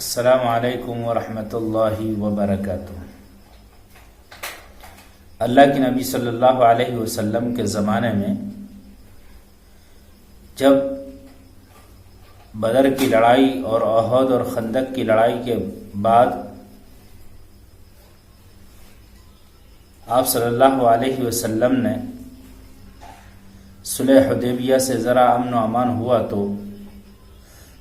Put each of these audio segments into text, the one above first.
السلام علیکم ورحمۃ اللہ وبرکاتہ۔ اللہ کے نبی صلی اللہ علیہ وسلم کے زمانے میں جب بدر کی لڑائی اور احد اور خندق کی لڑائی کے بعد آپ صلی اللہ علیہ وسلم نے صلح حدیبیہ سے ذرا امن و امان ہوا تو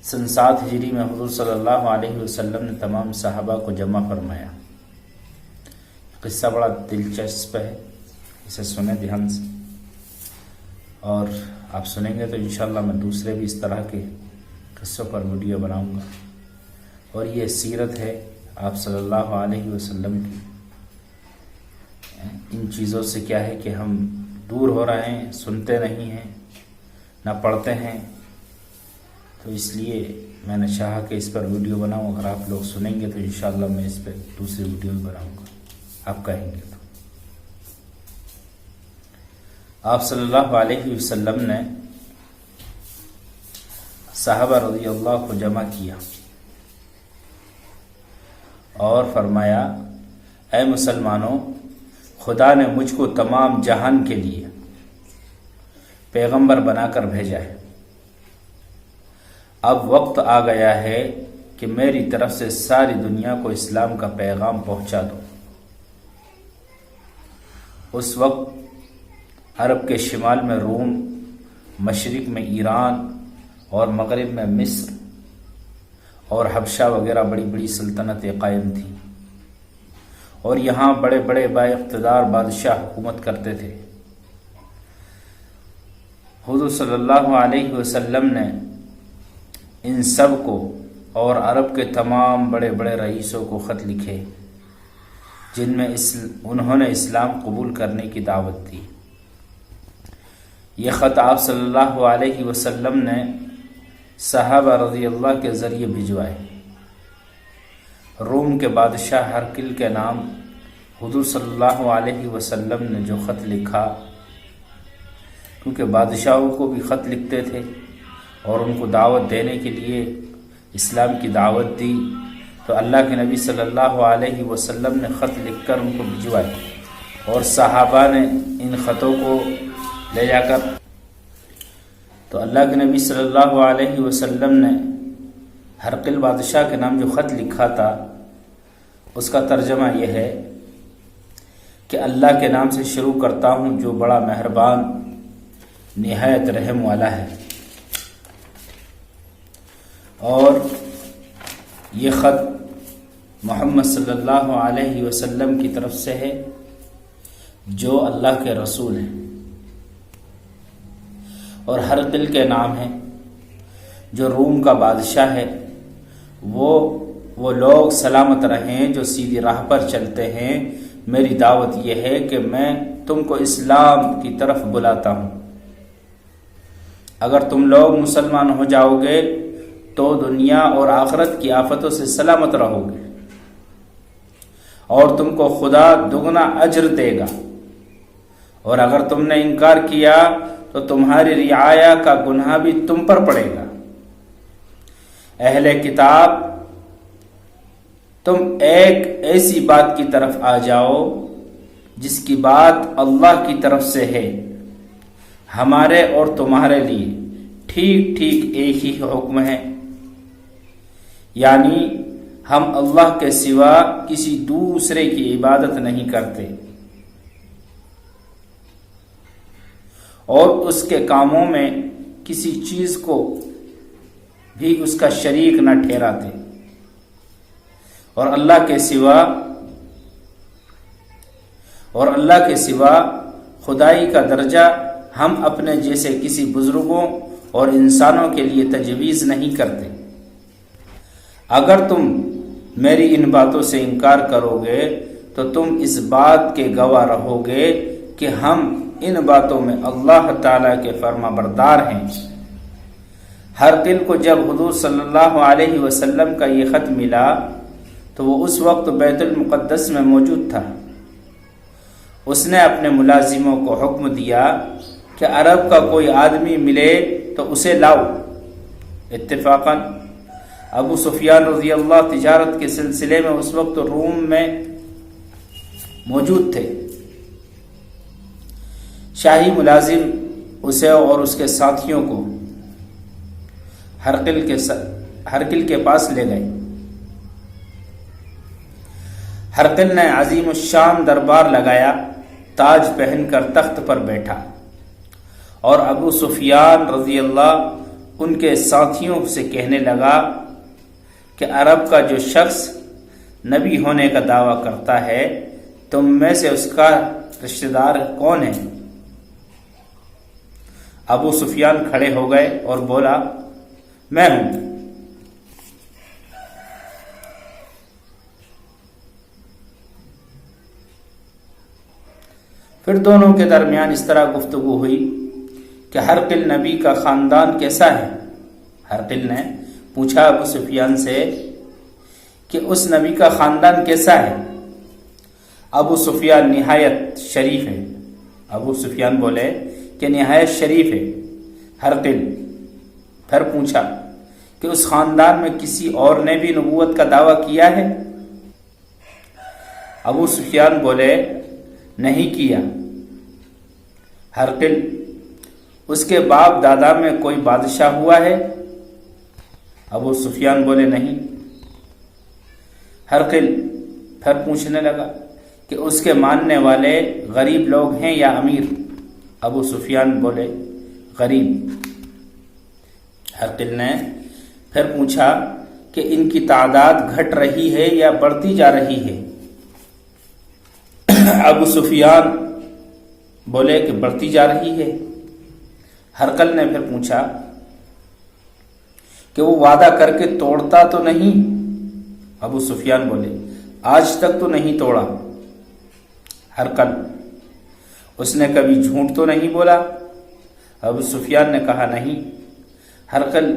سن 7 ہجری میں حضور صلی اللہ علیہ وسلم نے تمام صحابہ کو جمع فرمایا۔ قصہ بڑا دلچسپ ہے، اسے سنیں دھیان سے، اور آپ سنیں گے تو انشاءاللہ میں دوسرے بھی اس طرح کے قصوں پر ویڈیو بناؤں گا۔ اور یہ سیرت ہے آپ صلی اللہ علیہ وسلم کی۔ ان چیزوں سے کیا ہے کہ ہم دور ہو رہے ہیں، سنتے نہیں ہیں، نہ پڑھتے ہیں، تو اس لیے میں نے چاہا کہ اس پر ویڈیو بناؤں۔ اگر آپ لوگ سنیں گے تو انشاءاللہ میں اس پہ دوسری ویڈیو بھی بناؤں گا، آپ کہیں گے تو۔ آپ صلی اللہ علیہ وسلم نے صحابہ رضی اللہ کو جمع کیا اور فرمایا، اے مسلمانوں، خدا نے مجھ کو تمام جہان کے لیے پیغمبر بنا کر بھیجا ہے۔ اب وقت آ گیا ہے کہ میری طرف سے ساری دنیا کو اسلام کا پیغام پہنچا دو۔ اس وقت عرب کے شمال میں روم، مشرق میں ایران اور مغرب میں مصر اور حبشہ وغیرہ بڑی بڑی سلطنتیں قائم تھیں، اور یہاں بڑے بڑے با اقتدار بادشاہ حکومت کرتے تھے۔ حضور صلی اللہ علیہ وسلم نے ان سب کو اور عرب کے تمام بڑے بڑے رئیسوں کو خط لکھے جن میں انہوں نے اسلام قبول کرنے کی دعوت دی۔ یہ خط آپ صلی اللہ علیہ وسلم نے صحابہ رضی اللہ کے ذریعے بھجوائے۔ روم کے بادشاہ ہرقل کے نام حضور صلی اللہ علیہ وسلم نے جو خط لکھا، کیونکہ بادشاہوں کو بھی خط لکھتے تھے اور ان کو دعوت دینے کے لیے اسلام کی دعوت دی، تو اللہ کے نبی صلی اللہ علیہ وسلم نے خط لکھ کر ان کو بھجوائے، اور صحابہ نے ان خطوں کو لے جا کر، تو اللہ کے نبی صلی اللہ علیہ وسلم نے ہرقل بادشاہ کے نام جو خط لکھا تھا اس کا ترجمہ یہ ہے کہ اللہ کے نام سے شروع کرتا ہوں جو بڑا مہربان نہایت رحم والا ہے۔ اور یہ خط محمد صلی اللہ علیہ وسلم کی طرف سے ہے جو اللہ کے رسول ہیں، اور ہرقل کے نام ہے جو روم کا بادشاہ ہے۔ وہ لوگ سلامت رہیں جو سیدھی راہ پر چلتے ہیں۔ میری دعوت یہ ہے کہ میں تم کو اسلام کی طرف بلاتا ہوں۔ اگر تم لوگ مسلمان ہو جاؤ گے تو دنیا اور آخرت کی آفتوں سے سلامت رہو گے، اور تم کو خدا دگنا اجر دے گا، اور اگر تم نے انکار کیا تو تمہاری رعایا کا گناہ بھی تم پر پڑے گا۔ اہل کتاب، تم ایک ایسی بات کی طرف آ جاؤ جس کی بات اللہ کی طرف سے ہے، ہمارے اور تمہارے لیے ٹھیک ٹھیک ایک ہی حکم ہے، یعنی ہم اللہ کے سوا کسی دوسرے کی عبادت نہیں کرتے اور اس کے کاموں میں کسی چیز کو بھی اس کا شریک نہ ٹھہراتے، اور اللہ کے سوا خدائی کا درجہ ہم اپنے جیسے کسی بزرگوں اور انسانوں کے لیے تجویز نہیں کرتے۔ اگر تم میری ان باتوں سے انکار کرو گے تو تم اس بات کے گواہ رہو گے کہ ہم ان باتوں میں اللہ تعالیٰ کے فرما بردار ہیں۔ ہرقل کو جب حضور صلی اللہ علیہ وسلم کا یہ خط ملا تو وہ اس وقت بیت المقدس میں موجود تھا۔ اس نے اپنے ملازموں کو حکم دیا کہ عرب کا کوئی آدمی ملے تو اسے لاؤ۔ اتفاقاً ابو سفیان رضی اللہ تجارت کے سلسلے میں اس وقت روم میں موجود تھے۔ شاہی ملازم اسے اور اس کے ساتھیوں کو ہرقل کے پاس لے گئے۔ ہرقل نے عظیم الشان دربار لگایا، تاج پہن کر تخت پر بیٹھا، اور ابو سفیان رضی اللہ ان کے ساتھیوں سے کہنے لگا کہ عرب کا جو شخص نبی ہونے کا دعویٰ کرتا ہے، تم میں سے اس کا رشتہ دار کون ہے؟ ابو سفیان کھڑے ہو گئے اور بولا، میں ہوں۔ پھر دونوں کے درمیان اس طرح گفتگو ہوئی کہ ہرقل نبی کا خاندان کیسا ہے؟ ہرقل نے پوچھا ابو سفیان سے کہ اس نبی کا خاندان کیسا ہے؟ ابو سفیان نہایت شریف ہے۔ ابو سفیان بولے کہ نہایت شریف ہے۔ ہرقل پھر پوچھا کہ اس خاندان میں کسی اور نے بھی نبوت کا دعویٰ کیا ہے؟ ابو سفیان بولے، نہیں کیا۔ ہرقل، اس کے باپ دادا میں کوئی بادشاہ ہوا ہے؟ ابو سفیان بولے، نہیں۔ ہرقل پھر پوچھنے لگا کہ اس کے ماننے والے غریب لوگ ہیں یا امیر؟ ابو سفیان بولے، غریب۔ ہرقل نے پھر پوچھا کہ ان کی تعداد گھٹ رہی ہے یا بڑھتی جا رہی ہے؟ ابو سفیان بولے کہ بڑھتی جا رہی ہے۔ ہرقل نے پھر پوچھا کہ وہ وعدہ کر کے توڑتا تو نہیں؟ ابو سفیان بولے، آج تک تو نہیں توڑا۔ ہرقل، اس نے کبھی جھوٹ تو نہیں بولا؟ ابو سفیان نے کہا، نہیں۔ ہرقل،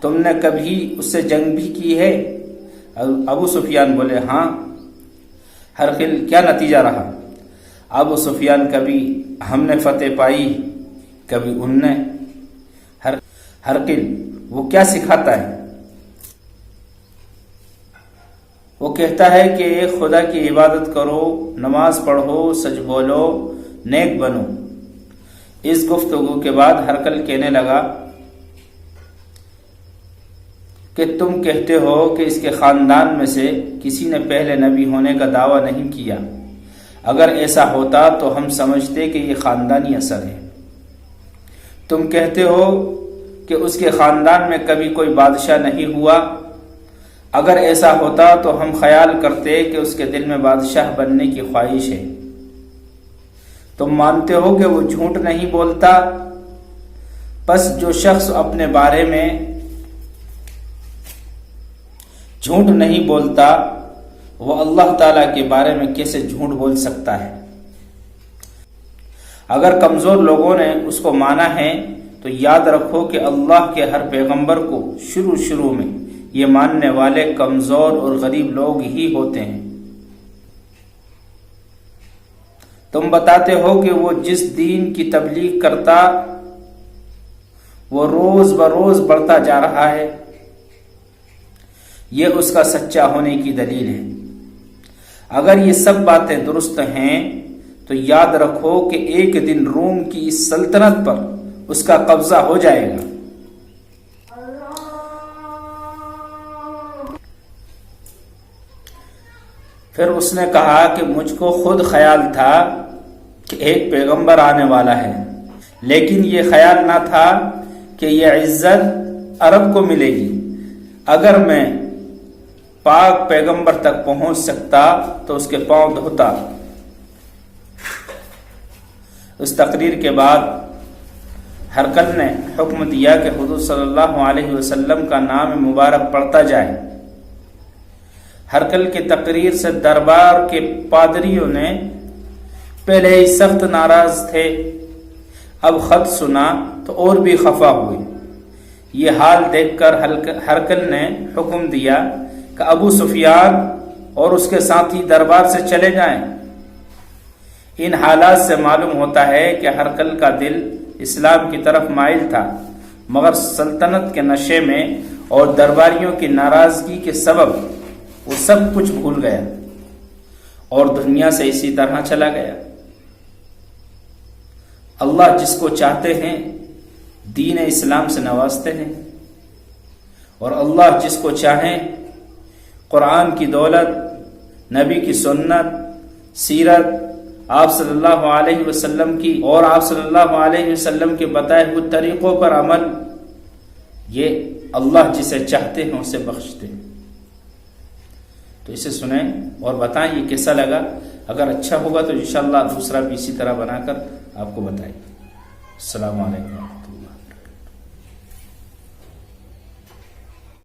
تم نے کبھی اس سے جنگ بھی کی ہے؟ ابو سفیان بولے، ہاں۔ ہرقل، کیا نتیجہ رہا؟ ابو سفیان، کبھی ہم نے فتح پائی، کبھی ان نے۔ ہرقل، وہ کیا سکھاتا ہے؟ وہ کہتا ہے کہ ایک خدا کی عبادت کرو، نماز پڑھو، سچ بولو، نیک بنو۔ اس گفتگو کے بعد ہرقل کہنے لگا کہ تم کہتے ہو کہ اس کے خاندان میں سے کسی نے پہلے نبی ہونے کا دعویٰ نہیں کیا۔ اگر ایسا ہوتا تو ہم سمجھتے کہ یہ خاندانی اثر ہے۔ تم کہتے ہو کہ اس کے خاندان میں کبھی کوئی بادشاہ نہیں ہوا۔ اگر ایسا ہوتا تو ہم خیال کرتے کہ اس کے دل میں بادشاہ بننے کی خواہش ہے۔ تم مانتے ہو کہ وہ جھوٹ نہیں بولتا، پس جو شخص اپنے بارے میں جھوٹ نہیں بولتا وہ اللہ تعالیٰ کے بارے میں کیسے جھوٹ بول سکتا ہے؟ اگر کمزور لوگوں نے اس کو مانا ہے تو یاد رکھو کہ اللہ کے ہر پیغمبر کو شروع میں یہ ماننے والے کمزور اور غریب لوگ ہی ہوتے ہیں۔ تم بتاتے ہو کہ وہ جس دین کی تبلیغ کرتا وہ روز بروز بڑھتا جا رہا ہے، یہ اس کا سچا ہونے کی دلیل ہے۔ اگر یہ سب باتیں درست ہیں تو یاد رکھو کہ ایک دن روم کی اس سلطنت پر اس کا قبضہ ہو جائے گا۔ پھر اس نے کہا کہ مجھ کو خود خیال تھا کہ ایک پیغمبر آنے والا ہے، لیکن یہ خیال نہ تھا کہ یہ عزت عرب کو ملے گی۔ اگر میں پاک پیغمبر تک پہنچ سکتا تو اس کے پاؤں دھوتا۔ اس تقریر کے بعد ہرقل نے حکم دیا کہ حضور صلی اللہ علیہ وسلم کا نام مبارک پڑھتا جائے۔ ہرقل کی تقریر سے دربار کے پادریوں نے پہلے ہی سخت ناراض تھے، اب خط سنا تو اور بھی خفا ہوئے۔ یہ حال دیکھ کر ہرقل نے حکم دیا کہ ابو سفیان اور اس کے ساتھی دربار سے چلے جائیں۔ ان حالات سے معلوم ہوتا ہے کہ ہرقل کا دل اسلام کی طرف مائل تھا، مگر سلطنت کے نشے میں اور درباریوں کی ناراضگی کے سبب وہ سب کچھ بھول گیا اور دنیا سے اسی طرح چلا گیا۔ اللہ جس کو چاہتے ہیں دین اسلام سے نوازتے ہیں، اور اللہ جس کو چاہیں قرآن کی دولت، نبی کی سنت، سیرت، آپ صلی اللہ علیہ وسلم کی اور آپ صلی اللہ علیہ وسلم کے بتائے ہوئے طریقوں پر عمل، یہ اللہ جسے چاہتے ہیں اسے بخشتے ہیں۔ تو اسے سنیں اور بتائیں یہ کیسا لگا۔ اگر اچھا ہوگا تو انشاءاللہ دوسرا بھی اسی طرح بنا کر آپ کو بتائیں۔ السلام علیکم۔